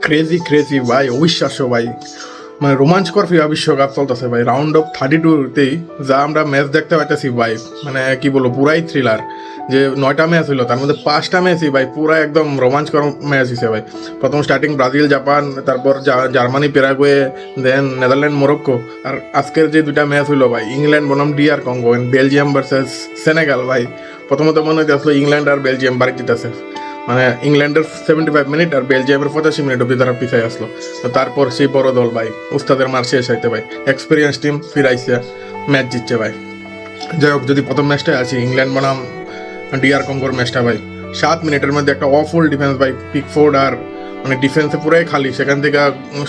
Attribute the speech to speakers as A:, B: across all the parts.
A: Crazy crazy ভাই, অবিশ্বাস্য ভাই। মানে রোমাঞ্চকর ফিফা বিশ্বকাপ চলতেছে ভাই। রাউন্ড অফ 32তেই যা আমরা ম্যাচ দেখতে পাইতেছি ভাই, মানে কি বলবো, পুরাই থ্রিলার। যে 9টা ম্যাচ হইলো তার মধ্যে 5টা ম্যাচই ভাই পুরা একদম রোমাঞ্চকর ম্যাচ হিসেবে ভাই। প্রথম স্টার্টিং ব্রাজিল জাপান, তারপর Germany Paraguay, then Netherland Morocco. আর আজকের যে 2টা ম্যাচ হইলো ভাই, ইংল্যান্ড বনাম DR Congo, Belgium versus Senegal ভাই। প্রথমত মনে হচ্ছে আসলে ইংল্যান্ড আর বেলজিয়াম বাড়ি জিতেছে। মানে ইংল্যান্ডের 75 মিনিট আর বেলজিয়ামের 85 মিনিট অব্দি তারা পিছিয়ে আসলো। তো তারপর সেই বড় দল ভাই, উস্তাদের মার শেষ হইতে ভাই, এক্সপিরিয়েন্স টিম ফিরাইছে, ম্যাচ জিতছে ভাই। যাই হোক, যদি প্রথম ম্যাচটায় আছি ইংল্যান্ড বনাম ডিআর কঙ্গোর ম্যাচটা ভাই, 7 মিনিটের মধ্যে একটা অফুল ডিফেন্স ভাই, পিকফোর্ড আর মানে ডিফেন্সে পুরাই খালি, সেখান থেকে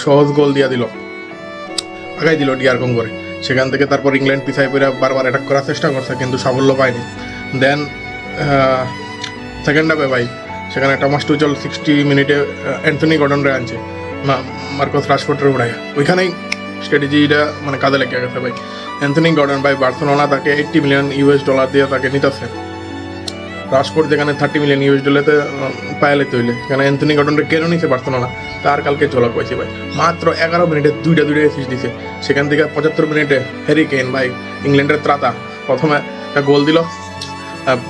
A: সহজ গোল দিয়ে দিল, আগাই দিল ডিআর কঙ্গোরে। সেখান থেকে তারপর ইংল্যান্ড পিছাই পড়ে বারবার অ্যাটাক করার চেষ্টা করছে, কিন্তু সাফল্য পায়নি। দেন সেকেন্ড হাফে ভাই, সেখানে টমাস টুচেল 60 মিনিটে অ্যান্থনি গর্ডনরে আনছে মার্কোস রাশফোর্ডের উড়াই। ওইখানেই স্ট্র্যাটেজিটা মানে কাজে লেগে গেছে ভাই। অ্যান্থনি গর্ডন ভাই, বার্সেলোনা তাকে $80 মিলিয়ন দিয়ে তাকে নিতেছে। রাশফোর্ড যেখানে $30 মিলিয়ন পায়ালে তৈলে, সেখানে অ্যান্থনি গর্ডনরে কেন নিছে বার্সেলোনা, তার কালকে ঝলক পাইছে ভাই। মাত্র 11 মিনিটে দুইটা অ্যাসিস্ট দিছে। সেখান থেকে 75 মিনিটে হ্যারি কেইন ভাই, ইংল্যান্ডের ত্রাতা, প্রথমে একটা গোল দিল।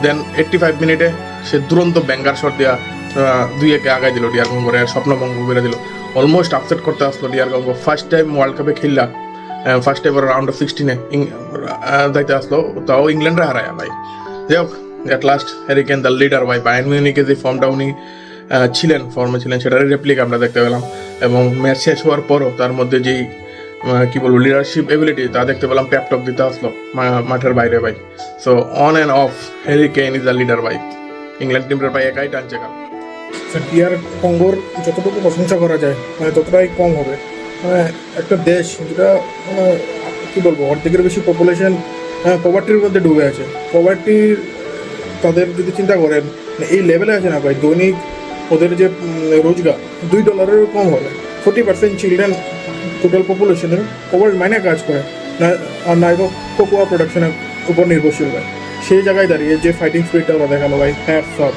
A: দেন 85 মিনিটে সে দুরন্ত ব্যাঙ্গার শট দেওয়া 2-1 আগাই দিল ডিআর কঙ্গোরে, স্বপ্নভঙ্গ করে দিল। অলমোস্ট আপসেট করতে আসলো DR Congo. First time world কাপে খেললা, ফার্স্ট টাইম রাউন্ড অফ 16 যাইতে আসলো, তাও ইংল্যান্ডে হারায় ভাই। যাই হোক, at last Harry Kane the leader ভাই। বায়ার্ন মিউনিখে যে ফর্মটা উনি ফর্মে ছিলেন, সেটারই রেপ্লিক আমরা দেখতে পেলাম। এবং ম্যাচ শেষ হওয়ার পরও তার মধ্যে যেই কি বলবো লিডারশিপ এবিলিটি, তা দেখতে পেলাম প্যাপটক দিতে আসলো মাঠের বাইরে ভাই। So on and of Harry Kane is the leader ভাই। ইংল্যান্ড টিমটার ভাই একাই টানছে কাল।
B: ডিআর কঙ্গোর যতটুকু প্রশংসা করা যায় মানে ততটাই কম হবে। মানে একটা দেশ যেটা মানে কী বলবো, অর্ধেকের বেশি পপুলেশন পভার্টির মধ্যে ডুবে আছে। পভার্টির তাদের যদি চিন্তা করেন মানে এই লেভেলে আছে না ভাই, দৈনিক ওদের যে রোজগার $2 কম হবে। 40% চিলড্রেন টোটাল পপুলেশনের পভার্টি মাইনে কাজ করে না, আর নাইতো কোকোয়া প্রোডাকশনের উপর নির্ভরশীল ভাই। সেই জায়গায় দাঁড়িয়ে যে ফাইটিং স্পিরিটটা ওরা দেখালো ভাই, hats off.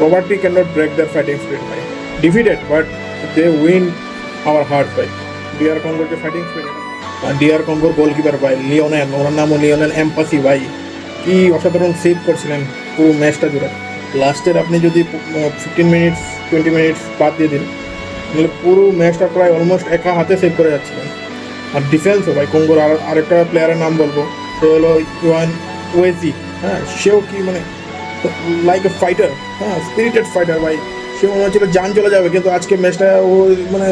B: Poverty cannot break their fighting spirit ভাই। Defeated but they win our heart ভাই। ডিআর কঙ্গোর যে ফাইটিং স্পিরিট, ডিআর কঙ্গোর গোলকিপার ভাই লিওনেল, ওনার নামও লিওনেল এমপাসি ভাই, কি অসাধারণ সেভ করছিলেন পুরো ম্যাচটা জুড়ে। লাস্টের আপনি যদি 15 মিনিটস 20 মিনিটস বাদ দিয়ে দিন, তাহলে পুরো ম্যাচটা প্রায় অলমোস্ট একা হাতে সেভ করে যাচ্ছিলেন। আর ডিফেন্সও ভাই কঙ্গোর আরেকটা প্লেয়ারের নাম বলবো, সে হলো ইওয়ান ওয়েজি। হ্যাঁ, সেও কি মানে লাইক এ ফাইটার, হ্যাঁ, স্পিরিটেড ফাইটার ভাই। সে মনে হচ্ছিল জান চলে যাবে, কিন্তু আজকে ম্যাচটা ও মানে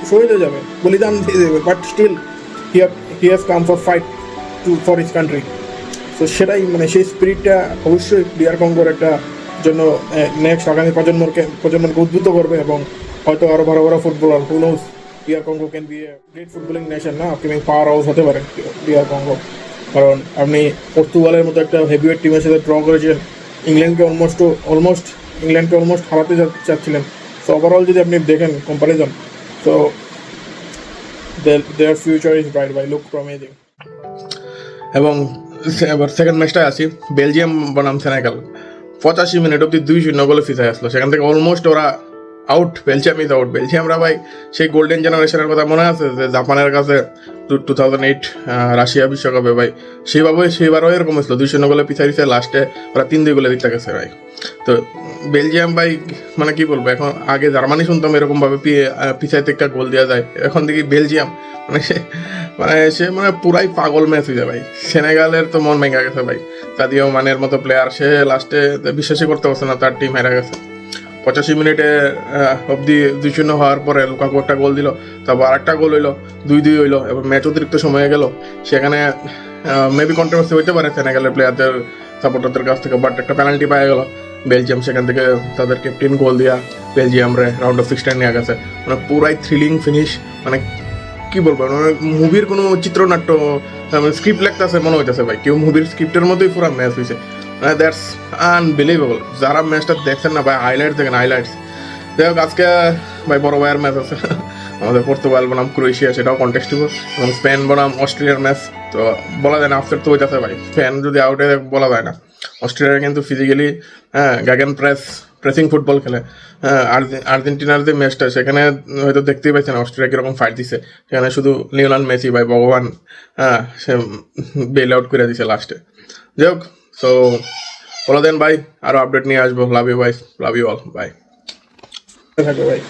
B: শহীদ হয়ে যাবে, বলিদান দিয়ে দেবে, but still he has come for fight for his country. তো সেটাই মানে সেই স্পিরিটটা অবশ্যই ডিআর কঙ্গোর একটা জন্য নেক্সট আগামী প্রজন্মকে উদ্বুদ্ধ করবে, এবং হয়তো আরও বড় বড় footballer, who knows, DR Congo can be a great footballing nation না, আপকামিং পাওয়ার হাউস হতে পারে ডিআর কঙ্গো। কারণ আপনি পর্তুগালের মতো একটা হেভিওয়েট টিমের সাথে ড্র করেছিলেন, ইংল্যান্ডকে অলমোস্ট হারাতে চাচ্ছিলেন। সো ওভারঅল যদি আপনি দেখেন কম্পারিজন, তো দেয়ার ফিউচার ইজ ব্রাইট বাই, লুক প্রমিজিং।
A: এবং এবার সেকেন্ড ম্যাচটায় আসি, বেলজিয়াম বনাম সেনেগাল। 85 মিনিট অব্দি 2-0 গোলে ফিসায় আসলো। সেখান থেকে অলমোস্ট ওরা আউট, বেলজিয়াম ইজ আউট। বেলজিয়ামরা ভাই সেই গোল্ডেন জেনারেশনের কথা মনে আছে যে জাপানের কাছে 2008 রাশিয়া বিশ্বকাপে ভাই, সেইবারও এরকম হয়েছিল, 2-0 গোলে পিছাই দিচ্ছে, লাস্টে ওরা 3-2 গোলে জিতে গেছে ভাই। তো বেলজিয়াম ভাই মানে কি বলবো, এখন আগে জার্মানি শুনতাম এরকমভাবে পিছাইতে একটা গোল দেওয়া যায়, এখন দেখি বেলজিয়াম সে পুরাই পাগল ম্যাচ হয়ে যায় ভাই। সেনেগালের তো মন ভেঙে গেছে ভাই, সাদিও মানের মতো প্লেয়ার, সে লাস্টে বিশ্বাসই করতে পারছে না তার টিম হেরে গেছে। 85 মিনিটে অব্দি 2-0 হওয়ার পরে লুকাকু একটা গোল দিল, তারপর আরেকটা গোল হইলো, 2-2 হইলো, এবং ম্যাচ অতিরিক্ত সময় গেল। সেখানে মেবি কন্ট্রোভার্সি হইতে পারে সেনেগালের প্লেয়ারদের সাপোর্টারদের কাছ থেকে, বাট একটা পেনাল্টি পাওয়া গেল। বেলজিয়াম সেখান থেকে তাদের ক্যাপ্টেন গোল দিয়া বেলজিয়ামরে রাউন্ড অফ 16 নিয়ে গেছে। মানে পুরাই থ্রিলিং ফিনিশ, মানে কি বলবো, মানে মুভির কোনো চিত্রনাট্য স্ক্রিপ্ট লেখতেছে মনে হইতেছে ভাই, কেউ মুভির স্ক্রিপ্টের মতোই পুরো ম্যাচ হয়েছে। That's unbelievable. যারা ম্যাচটা দেখছেন না ভাই, হাইলাইটস দেখেন, হাইলাইটস। যাই হোক, আজকে ভাই বড় ভাইয়ের ম্যাচ আছে আমাদের, পর্তুগাল বনাম ক্রোয়েশিয়া, সেটাও কন্টেস্টেবল, এবং স্পেন বনাম অস্ট্রেলিয়ার ম্যাচ। তো বলা যায় না, আপসেট তো হইতেছে ভাই, স্পেন যদি আউটে বলা যায় না। অস্ট্রেলিয়া কিন্তু ফিজিক্যালি, হ্যাঁ, গ্যাগেন প্রেস প্রেসিং ফুটবল খেলে। আর্জেন্টিনার যে ম্যাচটা সেখানে হয়তো দেখতেই পাচ্ছেন অস্ট্রেলিয়া কীরকম ফাইট দিছে, সেখানে শুধু লিওনাল মেসি ভাই ভগবান, সে বেল আউট করে দিছে লাস্টে। যাই হোক, সো বলো দেন ভাই, আরও আপডেট নিয়ে আসবো। লাভ ইউ ভাই, লাভ ইউ অল, বাই।
B: থাকবে ভাই।